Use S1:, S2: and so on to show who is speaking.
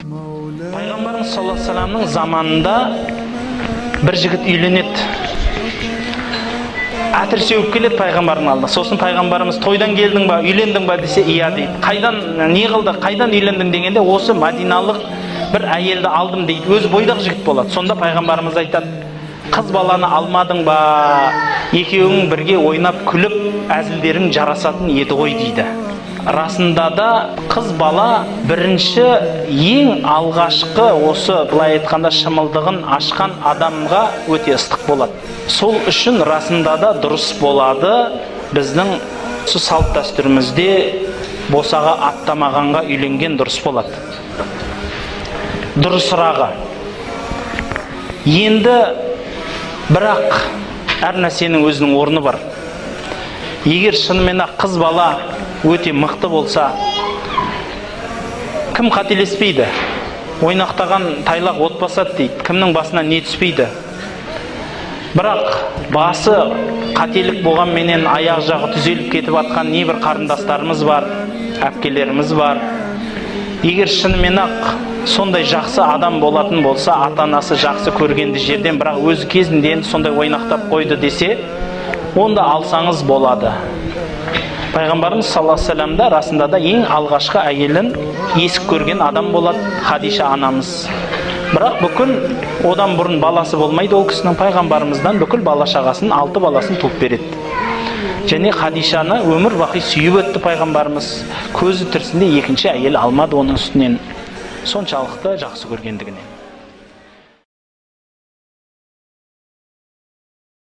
S1: Пайғамбарымыз саллаллаху алейхи вассаламның заманында бір жігіт үйленеді. Әтір сеуіп келеді пайғамбардың алдына. Сосын пайғамбарымыз тойдан келдің ба, үйлендің ба десе, иә дейді. Қайдан, не қылды, қайдан үйлендің дегенде, осы мәдиналық бір әйелді алдым дейді. Өз бойдақ жігіт болады. Сонда пайғамбарымыз айтады: қыз баланы алмадың ба, екеуің бірге ойнап күліп әзілдерің жарасатын еді ғой дейді. Расында да қыз бала бірінші ең алғашқы осы былай айтқанда шымылдығын ашқан адамға өте ыстық болады. Сол үшін расында да дұрыс болады біздің салт дәстүрімізде босаға аттамағанға үйленген дұрыс болады. Дұрысырағы. Енді бірақ әр нәрсенің өзінің орны бар. Егер шынымен қыз бала өте мықты болса, кім қателеспейді? Ойнақтаған тайлақ от басады дейді. Кімнің басына не түспейді? Бірақ басы қателік болғанменен аяқ жағы түзеліп кетіп атқан небір қарындастарымыз бар, әпкелеріміз бар. Егер шынымен сондай жақсы адам болатын болса, ата-анасы жақсы көргенді жерден, бірақ өз кезінде сондай ойнақтап қойды десе, онда алсаңыз болады. Пайғамбарымыз саллаллаху алейхи вассаламда расында да ең алғашқы әйелін есік көрген адам болады Хадиша анамыз. Бірақ бүкіл одан бұрын баласы болмайды, ол кісінің пайғамбарымыздан бүкіл бала-шағасын, 6 баласын туып береді. Және Хадишаны өмір бақи сүйіп өтті пайғамбарымыз. Көзі тірісінде екінші әйел алмады оның үстінен, соншалықты жақсы көргендігінен.